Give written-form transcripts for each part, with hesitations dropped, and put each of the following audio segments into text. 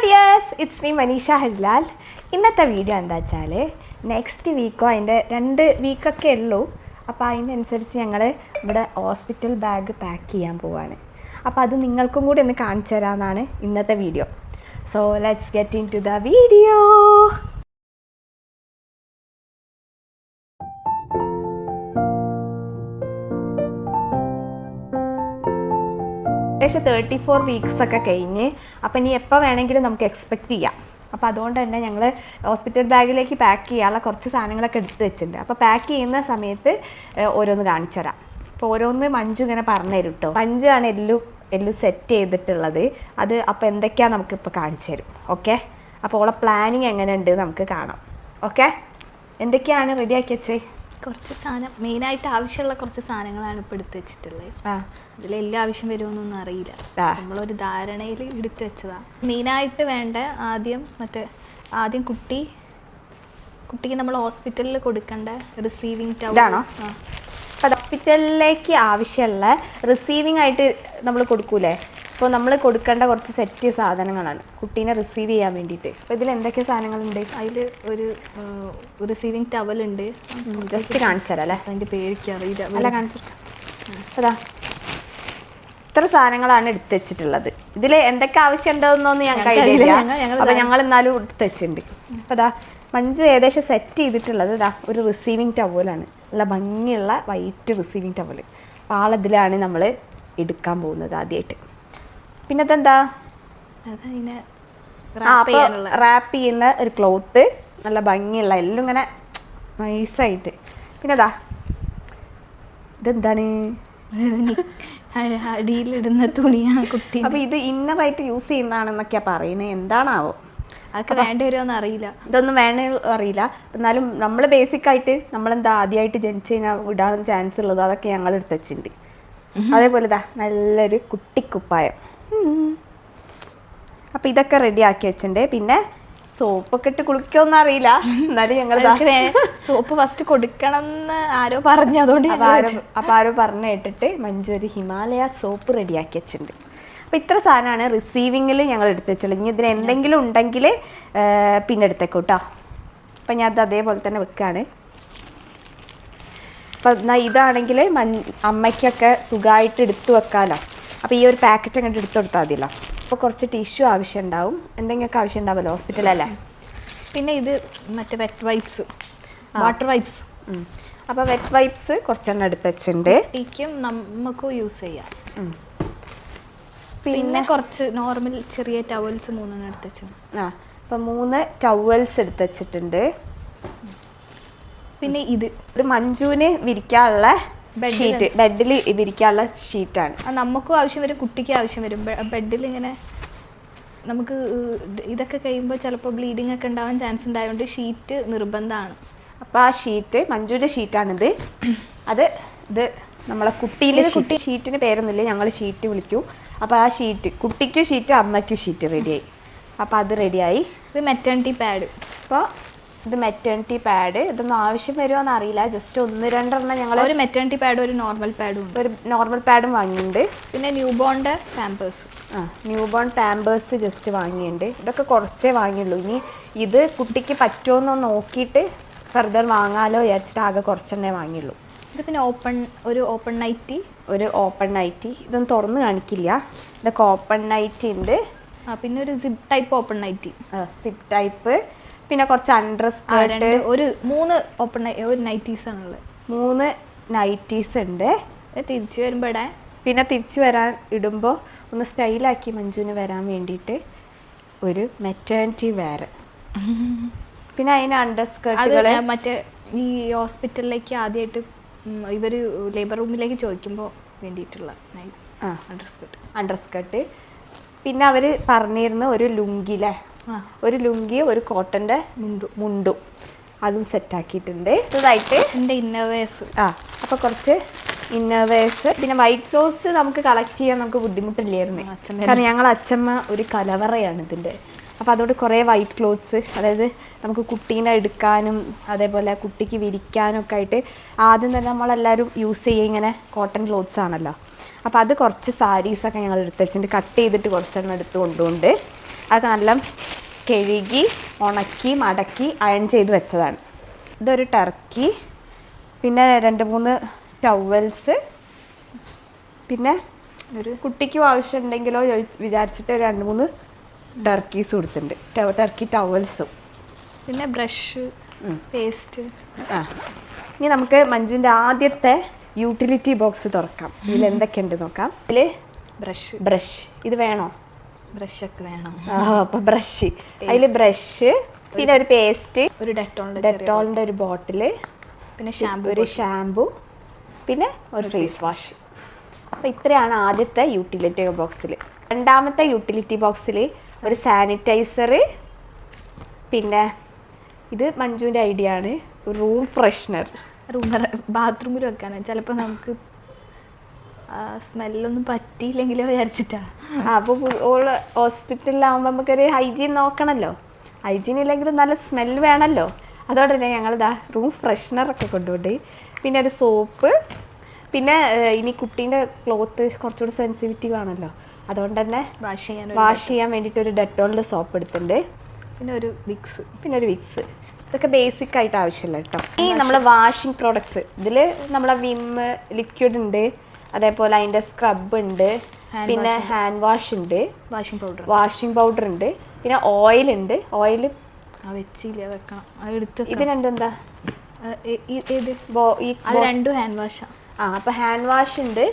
Hello dears, it's me Maneesha Harilal. ഇന്നത്തെ video എന്താ വെച്ചാൽ നെക്സ്റ്റ് വീക്കോ അതിൻ്റെ 2 വീക്കൊക്കെ ഉള്ളൂ. അപ്പോൾ അതിനനുസരിച്ച് ഞങ്ങൾ ഇവിടെ ഹോസ്പിറ്റൽ ബാഗ് പാക്ക് ചെയ്യാൻ പോവാണ്. അപ്പോൾ അത് നിങ്ങൾക്കും കൂടി ഒന്ന് കാണിച്ചു തരാമെന്നാണ് ഇന്നത്തെ video. So let's get into the video. ഏകദേശം 34 വീക്സൊക്കെ കഴിഞ്ഞ് അപ്പോൾ ഇനി എപ്പോൾ വേണമെങ്കിലും നമുക്ക് എക്സ്പെക്റ്റ് ചെയ്യാം. അപ്പോൾ അതുകൊണ്ട് തന്നെ ഞങ്ങൾ ഹോസ്പിറ്റൽ ബാഗിലേക്ക് പാക്ക് ചെയ്യാനുള്ള കുറച്ച് സാധനങ്ങളൊക്കെ എടുത്ത് വെച്ചിട്ടുണ്ട്. അപ്പോൾ പാക്ക് ചെയ്യുന്ന സമയത്ത് ഓരോന്ന് കാണിച്ചു തരാം. അപ്പോൾ ഓരോന്ന് മഞ്ജു ഇങ്ങനെ പറഞ്ഞു തരും കേട്ടോ. മഞ്ജു ആണ് എല്ലാം സെറ്റ് ചെയ്തിട്ടുള്ളത്. അത് അപ്പോൾ എന്തൊക്കെയാണ് നമുക്കിപ്പോൾ കാണിച്ചു തരും. ഓക്കെ, അപ്പോൾ ഓളെ പ്ലാനിങ് എങ്ങനെയുണ്ട് നമുക്ക് കാണാം. ഓക്കെ, എന്തൊക്കെയാണ് റെഡിയാക്കി വെച്ചേ? കുറച്ച് സാധനം മെയിനായിട്ട് ആവശ്യമുള്ള കുറച്ച് സാധനങ്ങളാണ് ഇപ്പോൾ എടുത്ത് വെച്ചിട്ടുള്ളത്. അതിലെല്ലാം ആവശ്യം വരുമെന്നൊന്നും അറിയില്ല, നമ്മളൊരു ധാരണയിൽ എടുത്ത് വെച്ചതാണ്. മെയിനായിട്ട് വേണ്ട ആദ്യം കുട്ടിക്ക് നമ്മൾ ഹോസ്പിറ്റലിൽ കൊടുക്കേണ്ട റിസീവിങ് ടവലാണോ? ഹോസ്പിറ്റലിലേക്ക് ആവശ്യമുള്ള റിസീവിങ് ആയിട്ട് നമ്മൾ കൊടുക്കൂലേ? അപ്പോൾ നമ്മൾ കൊടുക്കേണ്ട കുറച്ച് സെറ്റ് സാധനങ്ങളാണ് കുട്ടീനെ റിസീവ് ചെയ്യാൻ വേണ്ടിയിട്ട്. അപ്പോൾ ഇതിൽ എന്തൊക്കെ സാധനങ്ങളുണ്ട്? അതിൽ ഒരു റിസീവിങ് ടവലുണ്ട്. ജസ്റ്റ് കാണിച്ചു തരാം അല്ലേ? അതിൻ്റെ പേരൊക്കെ അറിയില്ല. അല്ല, കാണിച്ചു. അതാ ഇത്ര സാധനങ്ങളാണ് എടുത്ത് വെച്ചിട്ടുള്ളത്. ഇതിൽ എന്തൊക്കെ ആവശ്യമുണ്ടോയെന്നൊന്നും ഞങ്ങൾക്ക് അറിയില്ല. അപ്പോൾ ഞങ്ങൾ എന്നാലും എടുത്ത് വെച്ചിട്ടുണ്ട്. അപ്പോൾ അതാ മഞ്ജു ഏകദേശം സെറ്റ് ചെയ്തിട്ടുള്ളത് ഇതാ ഒരു റിസീവിങ് ടവലാണ്. നല്ല ഭംഗിയുള്ള വൈറ്റ് റിസീവിങ് ടവൽ. അപ്പോൾ ആളതിലാണ് നമ്മൾ എടുക്കാൻ പോകുന്നത് ആദ്യമായിട്ട്. പിന്നെ അതെന്താ? റാപ്പ് ചെയ്യുന്ന ഒരു ക്ലോത്ത്, നല്ല ഭംഗിയുള്ള എല്ലാം ഇങ്ങനെ നൈസായിട്ട്. പിന്നെ അതാ ഇതെന്താണ്? അടിയിലിടുന്ന തുണിയാണ് കുട്ടി. അപ്പോൾ ഇത് ഇന്നറായിട്ട് യൂസ് ചെയ്യുന്നതാണെന്നൊക്കെയാണ് പറയുന്നത്. എന്താണാവോ? അതൊക്കെ വേണ്ടി വരുമോയെന്ന് അറിയില്ല. ഇതൊന്നും വേണേ അറിയില്ല. എന്നാലും നമ്മൾ ബേസിക്കായിട്ട് നമ്മളെന്താ ആദ്യമായിട്ട് ജനിച്ച് കഴിഞ്ഞാൽ ഇടാൻ ചാൻസ് ഉള്ളത് അതൊക്കെ ഞങ്ങൾ എടുത്ത് വെച്ചിട്ടുണ്ട്. അതേപോലെ ഇതാ നല്ലൊരു കുട്ടിക്കുപ്പായം. അപ്പോൾ ഇതൊക്കെ റെഡി ആക്കി വെച്ചിട്ടുണ്ട്. പിന്നെ സോപ്പൊക്കെ ഇട്ട് കുളിക്കുമെന്ന് അറിയില്ല, എന്നാലും ഞങ്ങൾ സോപ്പ് ഫസ്റ്റ് കൊടുക്കണം എന്ന് ആരോ പറഞ്ഞു. അതുകൊണ്ട് അപ്പോൾ ആരോ പറഞ്ഞു കേട്ടിട്ട് മഞ്ജു ഒരു ഹിമാലയ സോപ്പ് റെഡിയാക്കി വെച്ചിട്ടുണ്ട്. അപ്പോൾ ഇത്ര സാധനമാണ് റിസീവിങ്ങിൽ ഞങ്ങൾ എടുത്ത് വെച്ചുള്ളൂ. ഇനി ഇതിന് എന്തെങ്കിലും ഉണ്ടെങ്കിൽ പിന്നെ എടുത്തേക്കും കേട്ടോ. അപ്പം ഞാൻ അത് അതേപോലെ തന്നെ വെക്കുകയാണ്. അപ്പം എന്നാൽ ഇതാണെങ്കിൽ അമ്മയ്ക്കൊക്കെ സുഖമായിട്ട് എടുത്തു വെക്കാമല്ലോ. അപ്പോൾ ഈ ഒരു പാക്കറ്റ് അങ്ങോട്ട് എടുത്തു കൊടുത്താൽ മതിയല്ലോ. അപ്പോൾ കുറച്ച് ടിഷ്യൂ ആവശ്യം ഉണ്ടാവും, എന്തെങ്കിലുമൊക്കെ ആവശ്യം ഉണ്ടാവുമല്ലോ ഹോസ്പിറ്റലല്ലേ. പിന്നെ ഇത് മറ്റേ വെറ്റ് വൈപ്സ്, വാട്ടർ വൈപ്സ്. അപ്പോൾ വെറ്റ് വൈപ്സ് കുറച്ചെണ്ണം എടുത്ത് വെച്ചിട്ടുണ്ട്. കുട്ടിക്കും നമുക്കും യൂസ് ചെയ്യാം. പിന്നെ കുറച്ച് നോർമൽ ചെറിയ ടവൽസ് 3 എടുത്ത് വെച്ചിട്ടുണ്ട്. അപ്പം 3 ടവൽസ് എടുത്ത് വെച്ചിട്ടുണ്ട്. പിന്നെ ഇത് മഞ്ജുവിന് വിരിക്കാനുള്ള ഷീറ്റ്, ബെഡിൽ വിരിക്കാനുള്ള ഷീറ്റാണ്. നമുക്കും ആവശ്യം വരും, കുട്ടിക്ക് ആവശ്യം വരും. ബെഡിൽ ഇങ്ങനെ നമുക്ക് ഇതൊക്കെ കഴിയുമ്പോൾ ചിലപ്പോൾ ബ്ലീഡിങ് ഒക്കെ ഉണ്ടാവാൻ ചാൻസ് ഉണ്ടായതുകൊണ്ട് ഷീറ്റ് നിർബന്ധമാണ്. അപ്പോൾ ആ ഷീറ്റ് മഞ്ജുവിൻ്റെ ഷീറ്റാണിത്. ഇത് നമ്മളെ കുട്ടീൻ്റെ ഷീറ്റിന് പേരൊന്നുമില്ല, ഞങ്ങൾ ഷീറ്റ് വിളിക്കൂ. അപ്പോൾ ആ ഷീറ്റ് കുട്ടിക്കും ഷീറ്റ് അമ്മയ്ക്കും ഷീറ്റ് റെഡിയായി. അപ്പോൾ അത് റെഡിയായി. ഇത് മെറ്റേണിറ്റി പാഡ്. അപ്പോൾ ഇത് മെറ്റേണിറ്റി പാഡ്. ഇതൊന്നും ആവശ്യം വരുമോ എന്ന് അറിയില്ല. ജസ്റ്റ് 1-2 ഞങ്ങൾ ഒരു മെറ്റേണിറ്റി പാഡും ഒരു നോർമൽ പാഡും ഉണ്ട്. ഒരു നോർമൽ പാഡും വാങ്ങിയിട്ടുണ്ട്. പിന്നെ ന്യൂബോണിൻ്റെ പാമ്പേഴ്സ്. ന്യൂബോൺ പാമ്പേഴ്സ് ജസ്റ്റ് വാങ്ങിയിട്ടുണ്ട്. ഇതൊക്കെ കുറച്ചേ വാങ്ങിയുള്ളൂ. ഇനി ഇത് കുട്ടിക്ക് പറ്റുമോ നോക്കിയിട്ട് ഫർദർ വാങ്ങാലോ വിചാരിച്ചിട്ട് ആകെ കുറച്ചെണ്ണേ വാങ്ങിയുള്ളൂ. ഇത് പിന്നെ ഒരു ഓപ്പൺ നൈറ്റി. ഇതൊന്നും തുറന്ന് കാണിക്കില്ല. ഇതൊക്കെ ഓപ്പൺ നൈറ്റി ഉണ്ട്. പിന്നെ ഒരു zip type open nighty. Zip type. പിന്നെ കുറച്ച് അണ്ടർ സ്കേർട്ട്. ഒരു 3 നൈറ്റീസ് ആണുള്ളത്. 3 നൈറ്റീസ് ഉണ്ട്. തിരിച്ചു വരുമ്പോൾ പിന്നെ തിരിച്ചു വരാൻ ഇടുമ്പോൾ ഒന്ന് സ്റ്റൈലാക്കി മഞ്ജുവിന് വരാൻ വേണ്ടിയിട്ട് ഒരു മെറ്റേണിറ്റി വെയർ. പിന്നെ അതിന് അണ്ടർ സ്കേർട്ടുകൾ. മറ്റേ ഈ ഹോസ്പിറ്റലിലേക്ക് ആദ്യമായിട്ട് ഇവർ ലേബർ റൂമിലേക്ക് ചോദിക്കുമ്പോൾ വേണ്ടിയിട്ടുള്ള അണ്ടർ സ്കേർട്ട്. പിന്നെ അവർ പറഞ്ഞിരുന്ന ഒരു ലുങ്കിയിലെ ഒരു ലുങ്കിയും ഒരു കോട്ടൻ്റെ മുണ്ടും അതും സെറ്റാക്കിയിട്ടുണ്ട്. ഇതായിട്ട് എൻ്റെ ഇന്നോവേഴ്സ്. അപ്പോൾ കുറച്ച് ഇന്നോവേഴ്സ്. പിന്നെ വൈറ്റ് ക്ലോത്ത്സ് നമുക്ക് കളക്ട് ചെയ്യാൻ നമുക്ക് ബുദ്ധിമുട്ടില്ലായിരുന്നു, കാരണം ഞങ്ങൾ അച്ഛമ്മ ഒരു കലവറയാണ് ഇതിൻ്റെ. അപ്പോൾ അതുകൊണ്ട് കുറേ വൈറ്റ് ക്ലോത്ത്സ്, അതായത് നമുക്ക് കുട്ടീനെ എടുക്കാനും അതേപോലെ കുട്ടിക്ക് വിരിക്കാനും ഒക്കെ ആയിട്ട് ആദ്യം തന്നെ നമ്മളെല്ലാവരും യൂസ് ചെയ്യുക ഇങ്ങനെ കോട്ടൺ ക്ലോത്ത്സ് ആണല്ലോ. അപ്പോൾ അത് കുറച്ച് സാരീസൊക്കെ ഞങ്ങൾ എടുത്ത് വെച്ചിട്ടുണ്ട്. കട്ട് ചെയ്തിട്ട് കുറച്ചെണ്ണം എടുത്ത് കൊണ്ടുകൊണ്ട് അത് നല്ല കഴുകി ഉണക്കി മടക്കി അയൺ ചെയ്ത് വെച്ചതാണ്. ഇതൊരു ടർക്കി, പിന്നെ 2-3 ടവൽസ്, പിന്നെ ഒരു കുട്ടിക്കും ആവശ്യമുണ്ടെങ്കിലോ വിചാരിച്ചിട്ട് 2-3 ടർക്കീസ് കൊടുത്തിട്ടുണ്ട്, ടർക്കി ടവൽസും. പിന്നെ ബ്രഷ്, പേസ്റ്റ്. ഇനി നമുക്ക് മഞ്ജുവിൻ്റെ ആദ്യത്തെ യൂട്ടിലിറ്റി ബോക്സ് തുറക്കാം. ഇതിൽ എന്തൊക്കെയുണ്ട് നോക്കാം. ഇതിൽ ബ്രഷ് ഇത് വേണോ? ബ്രഷൊക്കെ വേണം. അപ്പോൾ ബ്രഷ്, അതിൽ ബ്രഷ്, പിന്നെ ഒരു പേസ്റ്റ്, ഒരു ഡെറ്റോളിൻ്റെ ഒരു ബോട്ടിൽ, പിന്നെ ഒരു ഷാമ്പു, പിന്നെ ഒരു ഫേസ് വാഷ്. അപ്പോൾ ഇത്രയാണ് ആദ്യത്തെ യൂട്ടിലിറ്റി ബോക്സിൽ. രണ്ടാമത്തെ യൂട്ടിലിറ്റി ബോക്സിൽ ഒരു സാനിറ്റൈസർ, പിന്നെ ഇത് മഞ്ജുവിൻ്റെ ഐഡിയ ആണ്, റൂം ഫ്രഷ്നർ. ബാത്റൂമിൽ വെക്കാനാണ്. ചിലപ്പോൾ നമുക്ക് സ്മെല്ലൊന്നും പറ്റിയില്ലെങ്കിലോ വിചാരിച്ചിട്ടാ. അപ്പോൾ ഓള് ഹോസ്പിറ്റലിലാവുമ്പോൾ നമുക്കൊരു ഹൈജീൻ നോക്കണമല്ലോ. ഹൈജീൻ ഇല്ലെങ്കിലും നല്ല സ്മെല്ല് വേണമല്ലോ. അതോടെ തന്നെ ഞങ്ങളിതാ റൂം ഫ്രഷ്നറൊക്കെ കൊണ്ടുപോയി. പിന്നെ ഒരു സോപ്പ്, പിന്നെ ഇനി കുട്ടീൻ്റെ ക്ലോത്ത് കുറച്ചുകൂടി സെൻസിറ്റിവ് ആണല്ലോ, അതുകൊണ്ട് തന്നെ വാഷ് ചെയ്യാൻ വേണ്ടിയിട്ട് ഒരു ഡെറ്റോളിൻ്റെ സോപ്പ് എടുത്തിട്ടുണ്ട്. പിന്നെ ഒരു വിക്സ്. ഇതൊക്കെ ബേസിക് ആയിട്ട് ആവശ്യമില്ല കേട്ടോ. ഈ നമ്മൾ വാഷിംഗ് പ്രോഡക്ട്സ്, ഇതിൽ നമ്മളെ വിം ലിക്വിഡ് ഉണ്ട്, അതേപോലെ അതിൻ്റെ സ്ക്രബ് ഉണ്ട്, പിന്നെ ഹാൻഡ് വാഷ് ഉണ്ട്, വാഷിംഗ് പൗഡർ ഉണ്ട്, പിന്നെ ഓയിൽ ഉണ്ട്. ഓയിൽ വെക്കണം. ഇത് രണ്ടും എന്താ? രണ്ടും ഹാൻഡ് വാഷാണ്. അപ്പോൾ ഹാൻഡ് വാഷ് ഉണ്ട്,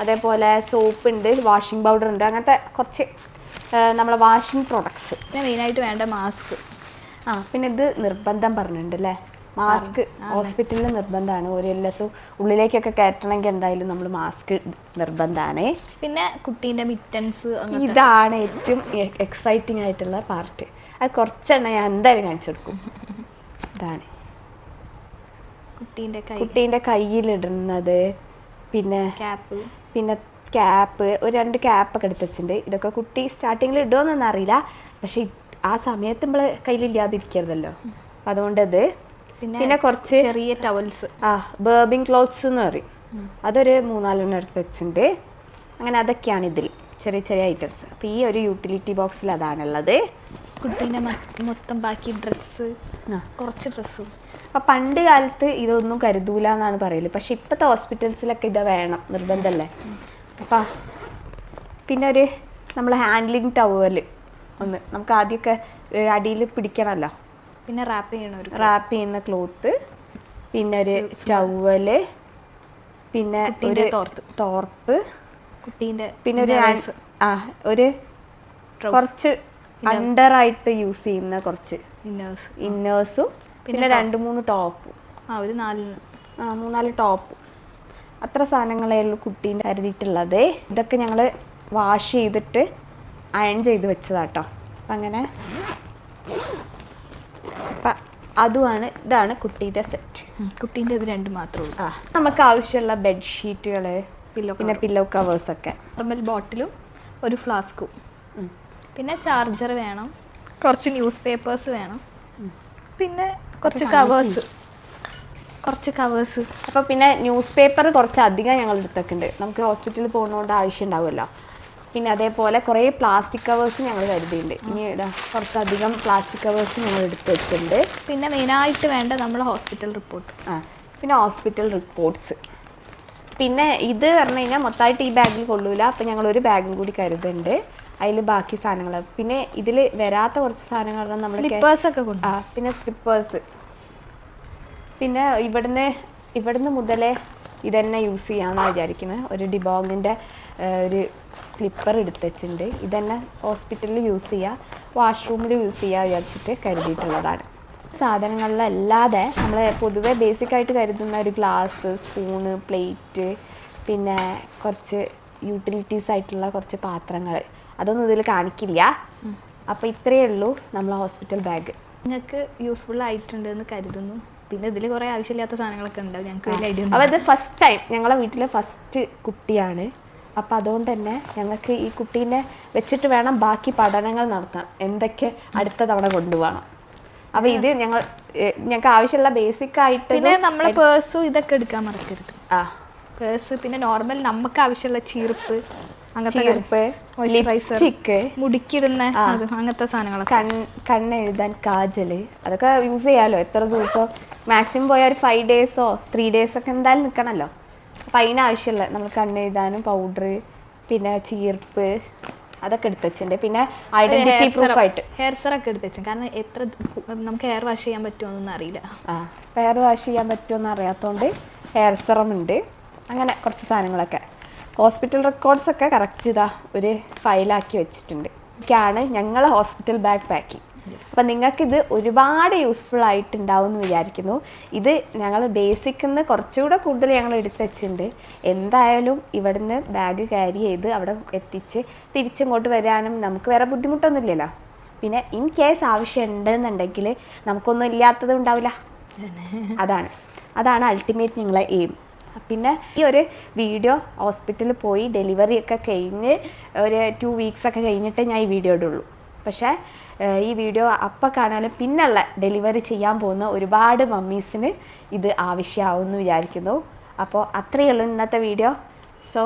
അതേപോലെ സോപ്പ് ഉണ്ട്, വാഷിംഗ് പൗഡർ ഉണ്ട്, അങ്ങനത്തെ കുറച്ച് നമ്മളെ വാഷിംഗ് പ്രോഡക്ട്സ്. പിന്നെ മെയിനായിട്ട് വേണ്ട മാസ്ക്. പിന്നെ ഇത് നിർബന്ധം പറഞ്ഞിട്ടുണ്ട് അല്ലേ, മാസ്ക് ഹോസ്പിറ്റലിൽ നിർബന്ധമാണ്. ഒരു എല്ലാത്തും ഉള്ളിലേക്കൊക്കെ കയറ്റണമെങ്കിൽ എന്തായാലും നമ്മൾ മാസ്ക് നിർബന്ധമാണ്. പിന്നെ കുട്ടീൻ്റെ മിറ്റൻസ്, ഇതാണ് ഏറ്റവും എക്സൈറ്റിംഗ് ആയിട്ടുള്ള പാർട്ട്. അത് കുറച്ചെണ്ണം ഞാൻ എന്തായാലും കാണിച്ചു കൊടുക്കും. ഇതാണ് കുട്ടീൻ്റെ കയ്യിലിടുന്നത്, പിന്നെ ക്യാപ്പ്, ഒരു 2 ക്യാപ്പൊക്കെ എടുത്ത് വെച്ചിട്ടുണ്ട്. ഇതൊക്കെ കുട്ടി സ്റ്റാർട്ടിങ്ങിൽ ഇടുമോയെന്നൊന്നും അറിയില്ല, പക്ഷെ ആ സമയത്ത് നമ്മൾ കയ്യിലില്ലാതിരിക്കരുതല്ലോ, അതുകൊണ്ട് ഇത്. പിന്നെ കുറച്ച് ചെറിയ ടവൽസ്, ബേബിങ് ക്ലോത്ത്സ് എന്ന് പറയും, അതൊരു 3-4 എടുത്ത് വെച്ചിട്ടുണ്ട്. അങ്ങനെ അതൊക്കെയാണ് ഇതിൽ ചെറിയ ചെറിയ ഐറ്റംസ്. അപ്പോൾ ഈ ഒരു യൂട്ടിലിറ്റി ബോക്സിൽ അതാണുള്ളത്. കുട്ടീൻ്റെ മൊത്തം ബാക്കി ഡ്രസ്സ്, കുറച്ച് ഡ്രസ്സും. അപ്പോൾ പണ്ട് കാലത്ത് ഇതൊന്നും കരുതൂല എന്നാണ് പറയല്, പക്ഷെ ഇപ്പോഴത്തെ ഹോസ്പിറ്റൽസിലൊക്കെ ഇത് വേണം, നിർബന്ധമല്ലേ. അപ്പം പിന്നെ ഒരു നമ്മൾ ഹാൻഡ്ലിങ് ടവൽ ഒന്ന് നമുക്ക് ആദ്യമൊക്കെ അടിയിൽ പിടിക്കണമല്ലോ, പിന്നെ റാപ്പ് ചെയ്യുന്ന ക്ലോത്ത്, പിന്നെ ഒരു ടവല്, പിന്നെ ഒരു തോർത്ത്, കുട്ടീൻ്റെ പിന്നെ ഒരു കുറച്ച് അണ്ടറായിട്ട് യൂസ് ചെയ്യുന്ന കുറച്ച് ഇന്നേഴ്സും, പിന്നെ 2-3 ടോപ്പും, 3-4 ടോപ്പും. അത്ര സാധനങ്ങളേ ഉള്ളൂ കുട്ടീൻ്റെ കരുതിയിട്ടുള്ളത്. ഇതൊക്കെ ഞങ്ങൾ വാഷ് ചെയ്തിട്ട് അയൺ ചെയ്ത് വെച്ചതാട്ടോ. അപ്പം അങ്ങനെ ഇതാണ് കുട്ടീൻ്റെ സെറ്റ്. കുട്ടീൻ്റെ ഇത് 2 മാത്രമേ ഉള്ളൂ. നമുക്ക് ആവശ്യമുള്ള ബെഡ്ഷീറ്റുകൾ, പിന്നെ പില്ലോ കവേഴ്സൊക്കെ, നോർമൽ ബോട്ടിലും ഒരു ഫ്ലാസ്കും, പിന്നെ ചാർജർ വേണം, കുറച്ച് ന്യൂസ് പേപ്പേഴ്സ് വേണം, പിന്നെ കുറച്ച് കവേഴ്സ്. അപ്പോൾ പിന്നെ ന്യൂസ് പേപ്പർ കുറച്ച് അധികം ഞങ്ങൾ എടുത്തൊക്കെയുണ്ട്, നമുക്ക് ഹോസ്പിറ്റലിൽ പോകുന്നതുകൊണ്ട് ആവശ്യം ഉണ്ടാവുമല്ലോ. പിന്നെ അതേപോലെ കുറേ പ്ലാസ്റ്റിക് കവേഴ്സ് ഞങ്ങൾ കരുതിയിട്ടുണ്ട്. ഇനി കുറച്ചധികം പ്ലാസ്റ്റിക് കവേഴ്സ് ഞങ്ങൾ എടുത്ത് വെച്ചിട്ടുണ്ട്. പിന്നെ മെയിനായിട്ട് വേണ്ട നമ്മൾ ഹോസ്പിറ്റൽ റിപ്പോർട്ട്, പിന്നെ ഹോസ്പിറ്റൽ റിപ്പോർട്ട്സ്. പിന്നെ ഇത് പറഞ്ഞു കഴിഞ്ഞാൽ മൊത്തമായിട്ട് ഈ ബാഗിൽ കൊള്ളൂല, അപ്പോൾ ഞങ്ങളൊരു ബാഗും കൂടി കരുതുന്നുണ്ട്, അതിൽ ബാക്കി സാധനങ്ങൾ. പിന്നെ ഇതിൽ വരാത്ത കുറച്ച് സാധനങ്ങൾ നമ്മൾ സ്ലിപ്പേഴ്സൊക്കെ കൊണ്ട്, പിന്നെ സ്ലിപ്പേഴ്സ്. പിന്നെ ഇവിടുന്ന് മുതലേ ഇതന്നെ യൂസ് ചെയ്യാമെന്നാണ് വിചാരിക്കുന്നത്. ഒരു ഡിബോങ്ങിൻ്റെ ഒരു സ്ലിപ്പർ എടുത്ത് വെച്ചിട്ടുണ്ട്. ഇതന്നെ ഹോസ്പിറ്റലിൽ യൂസ് ചെയ്യുക, വാഷ്റൂമിൽ യൂസ് ചെയ്യുക വിചാരിച്ചിട്ട് കരുതിയിട്ടുള്ളതാണ്. സാധനങ്ങളിലല്ലാതെ നമ്മൾ പൊതുവെ ബേസിക്കായിട്ട് കരുതുന്ന ഒരു ഗ്ലാസ്, സ്പൂണ്, പ്ലേറ്റ്, പിന്നെ കുറച്ച് യൂട്ടിലിറ്റീസ് ആയിട്ടുള്ള കുറച്ച് പാത്രങ്ങൾ, അതൊന്നും ഇതിൽ കാണിക്കില്ല. അപ്പോൾ ഇത്രയേ ഉള്ളൂ നമ്മളെ ഹോസ്പിറ്റൽ ബാഗ്. നിങ്ങൾക്ക് യൂസ്ഫുൾ ആയിട്ടുണ്ട് എന്ന് കരുതുന്നു. പിന്നെ ഇതിൽ കുറേ ആവശ്യമില്ലാത്ത സാധനങ്ങളൊക്കെ ഉണ്ടാവും, ഞങ്ങൾക്ക് വലിയ ഐഡിയ. അപ്പോൾ ഇത് ഫസ്റ്റ് ടൈം ഞങ്ങളെ വീട്ടിലെ ഫസ്റ്റ് കുട്ടിയാണ്. അപ്പോൾ അതുകൊണ്ട് തന്നെ ഞങ്ങൾക്ക് ഈ കുട്ടീനെ വെച്ചിട്ട് വേണം ബാക്കി പഠനങ്ങൾ നടത്താൻ, എന്തൊക്കെ അടുത്ത തവണ കൊണ്ടുപോകണം. അപ്പോൾ ഇത് ഞങ്ങൾക്ക് ആവശ്യമുള്ള ബേസിക് ആയിട്ട്. പിന്നെ നമ്മൾ പേഴ്സും ഇതൊക്കെ എടുക്കാൻ മറക്കരുത്. പേഴ്സ്, പിന്നെ നോർമൽ നമുക്ക് ആവശ്യമുള്ള ചീർപ്പ്, ചീർപ്പ്, ലിപ്സ്റ്റിക്ക്, മുടിക്കിടുന്ന അങ്ങനത്തെ സാധനങ്ങളൊക്കെ, കണ്ണെഴുതാൻ കാജല്, അതൊക്കെ യൂസ് ചെയ്യാമല്ലോ എത്ര ദിവസം. മാക്സിമം പോയാൽ ഒരു 5 ഡേയ്സോ 3 ഡേയ്സോ ഒക്കെ എന്തായാലും നിൽക്കണമല്ലോ. അപ്പം അതിനാവശ്യമുള്ള നമ്മൾ കണ്ണെഴുതാനും പൗഡർ, പിന്നെ ചീർപ്പ്, അതൊക്കെ എടുത്ത് വെച്ചിട്ടുണ്ട്. പിന്നെ ഐഡന്റിറ്റി പ്രൂഫായിട്ട് ഹെയർ സെറൊക്കെ എടുത്ത് വെച്ചു. കാരണം നമുക്ക് ഹെയർ വാഷ് ചെയ്യാൻ പറ്റുമോന്നൊന്നും അറിയില്ല. ഹെയർ വാഷ് ചെയ്യാൻ പറ്റുമെന്ന് അറിയാത്തതുകൊണ്ട് ഹെയർ സെറം ഉണ്ട്. അങ്ങനെ കുറച്ച് സാധനങ്ങളൊക്കെ. ഹോസ്പിറ്റൽ റെക്കോർഡ്സൊക്കെ കറക്റ്റ് ഇതാ ഒരു ഫയലാക്കി വെച്ചിട്ടുണ്ട്. ഇതൊക്കെയാണ് ഞങ്ങളെ ഹോസ്പിറ്റൽ ബാഗ് പാക്കിങ്. അപ്പം നിങ്ങൾക്കിത് ഒരുപാട് യൂസ്ഫുൾ ആയിട്ടുണ്ടാവും എന്ന് വിചാരിക്കുന്നു. ഇത് ഞങ്ങൾ ബേസിക്കിൽ നിന്ന് കുറച്ചുകൂടെ കൂടുതൽ ഞങ്ങൾ എടുത്ത് വെച്ചിട്ടുണ്ട്. എന്തായാലും ഇവിടുന്ന് ബാഗ് ക്യാരി ചെയ്ത് അവിടെ എത്തിച്ച് തിരിച്ചിങ്ങോട്ട് വരാനും നമുക്ക് വേറെ ബുദ്ധിമുട്ടൊന്നുമില്ലല്ലോ. പിന്നെ ഇൻ കേസ് ആവശ്യം ഉണ്ടെന്നുണ്ടെങ്കിൽ നമുക്കൊന്നും ഇല്ലാത്തത് ഉണ്ടാവില്ല. അതാണ് അൾട്ടിമേറ്റ് ഞങ്ങളെ എയിം. പിന്നെ ഈ ഒരു വീഡിയോ ഹോസ്പിറ്റലിൽ പോയി ഡെലിവറി ഒക്കെ കഴിഞ്ഞ് ഒരു 2 വീക്സ് ഒക്കെ കഴിഞ്ഞിട്ട് ഞാൻ ഈ വീഡിയോ ഇടുള്ളൂ. പക്ഷേ ഈ വീഡിയോ അപ്പം കാണാനും പിന്നുള്ള ഡെലിവറി ചെയ്യാൻ പോകുന്ന ഒരുപാട് മമ്മീസിന് ഇത് ആവശ്യമാവുമെന്ന് വിചാരിക്കുന്നു. അപ്പോൾ അത്രയേ ഉള്ളൂ ഇന്നത്തെ video. So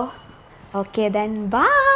okay then bye.